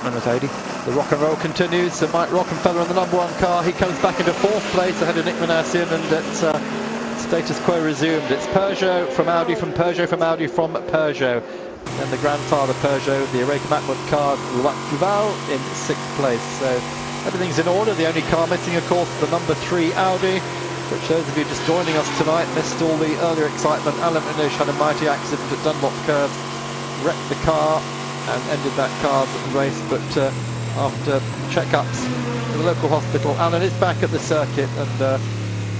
and with Audi. The rock and roll continues. So Mike Rockenfeller in the #1 car. He comes back into 4th place ahead of Nick Manassian, and it's status quo resumed. It's Peugeot from Audi, from Peugeot, from Audi, from Peugeot. And the grandfather Peugeot, the Eureka Macwood car, Duval in 6th place. So everything's in order. The only car missing, of course, the #3 Audi, which those of you just joining us tonight missed all the earlier excitement. Alan Inish had a mighty accident at Dunlop Curve, wrecked the car and ended that car's race, but after checkups at the local hospital, Alan is back at the circuit and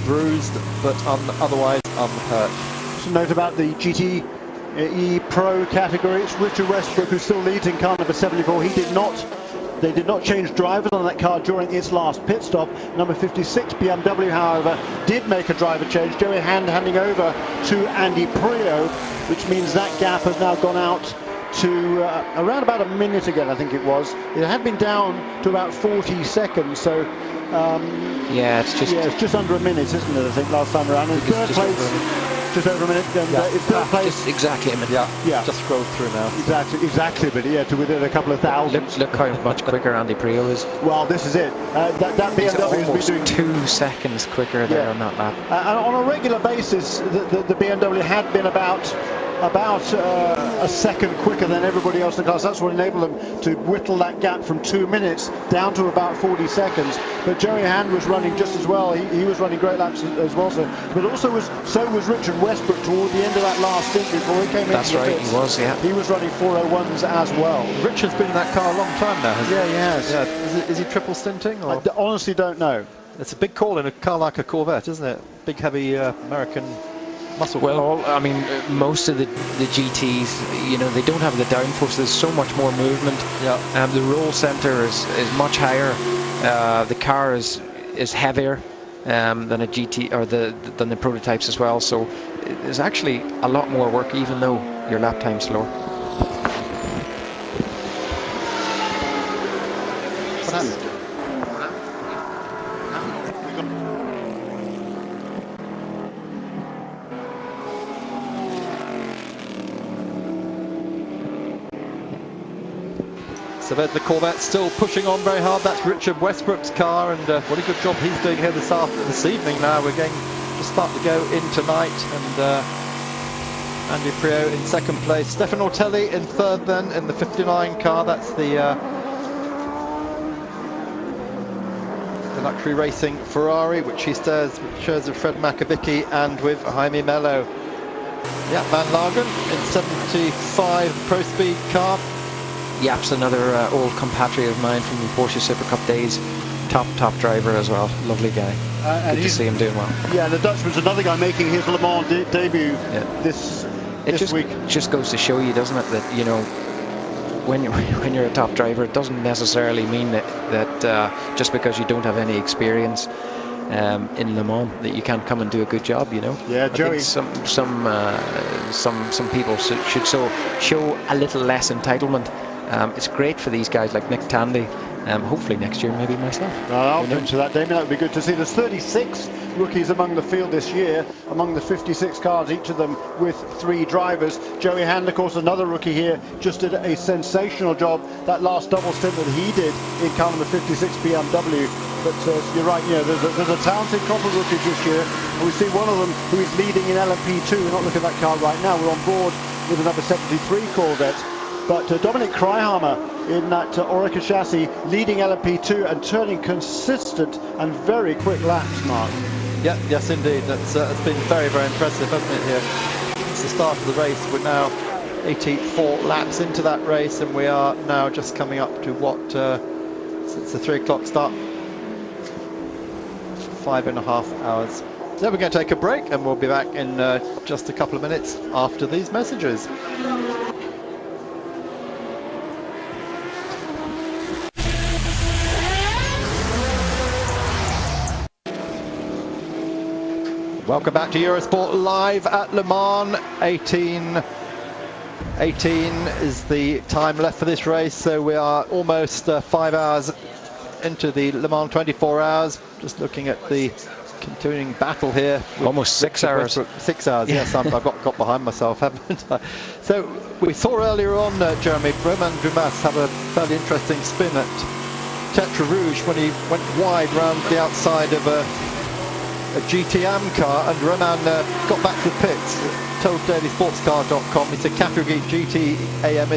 bruised but otherwise unhurt. Just a note about the GTE Pro category. It's Richard Westbrook who still leads in car number 74. They did not change drivers on that car during its last pit stop. Number 56 BMW, however, did make a driver change. Joey handing over to Andy Prio, which means that gap has now gone out to around about a minute again, I think it was. It had been down to about 40 seconds, so yeah, it's just under a minute, isn't it? I think last time around. In third place, just over a minute. And in third place, just exactly a minute. Yeah. Just scrolled through now. Exactly, but yeah, to within a couple of thousand. Look how much quicker Andy Prio is. Well, this is it. That BMW almost has been doing 2 seconds quicker there on that lap. And on a regular basis, the BMW had been about a second quicker than everybody else in the class. That's what enabled them to whittle that gap from 2 minutes down to about 40 seconds. But Joey Hand was running just as well. He was running great laps as well. But also so was Richard Westbrook toward the end of that last stint before he came in. That's right, he was, yeah. He was running 401s as well. Richard's been in that car a long time now, hasn't he? Yeah, he has. Yeah. Is he triple stinting? Or? I honestly don't know. It's a big call in a car like a Corvette, isn't it? Big, heavy American muscle. Well, I mean, most of the GTs, you know, they don't have the downforce. There's so much more movement. Yeah. The roll center is much higher. The car is heavier than a GT or than the prototypes as well. So there's actually a lot more work, even though your lap time's slower. So there's the Corvette still pushing on very hard. That's Richard Westbrook's car, and what a good job he's doing here this evening. Now we're going to start to go in tonight, and Andy Prio in 2nd place. Stefan Ortelli in 3rd then in the 59 car. That's the luxury racing Ferrari, which he shares with Fred Macavicki and with Jaime Mello. Yeah, Van Lagen in 75 Pro Speed car. Yap's another old compatriot of mine from the Porsche Super Cup days. Top driver as well. Lovely guy. Good to see him doing well. Yeah, the Dutchman's another guy making his Le Mans debut this week. It just goes to show you, doesn't it, that, you know, when you're a top driver, it doesn't necessarily mean that just because you don't have any experience in Le Mans that you can't come and do a good job, you know. Yeah, Joey. I think some people should show a little less entitlement. It's great for these guys like Nick Tandy. Hopefully next year, maybe myself. I'll venture that, Damien. That would be good to see. There's 36 rookies among the field this year, among the 56 cars, each of them with 3 drivers. Joey Hand, of course, another rookie here, just did a sensational job. That last double stint that he did in car number 56 BMW. But you're right, you know, there's a talented couple of rookies this year, and we see one of them who is leading in LMP2. We're not looking at that car right now. We're on board with another 73 Corvette. But Dominic Kreihammer in that Oreca chassis, leading LMP2 and turning consistent and very quick laps, Mark. Yeah, yes indeed. That's been very, very impressive, hasn't it, here? It's the start of the race. We're now 84 laps into that race, and we are now just coming up to what, since the 3 o'clock start, 5.5 hours. So we're going to take a break, and we'll be back in just a couple of minutes after these messages. Welcome back to Eurosport Live at Le Mans. 18 is the time left for this race, so we are almost 5 hours into the Le Mans 24 hours. Just looking at the Continuing battle here. Almost 6 hours. 6 hours, yes. I've got behind myself, haven't I? So we saw earlier on, Jeremy, Romain Dumas have a fairly interesting spin at Tetra Rouge when he went wide round the outside of a GTM car, and Romain got back to the pits. Told dailysportscar.com, he said Category GTAM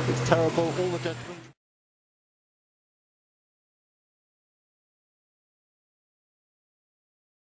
it's terrible. All the gentlemen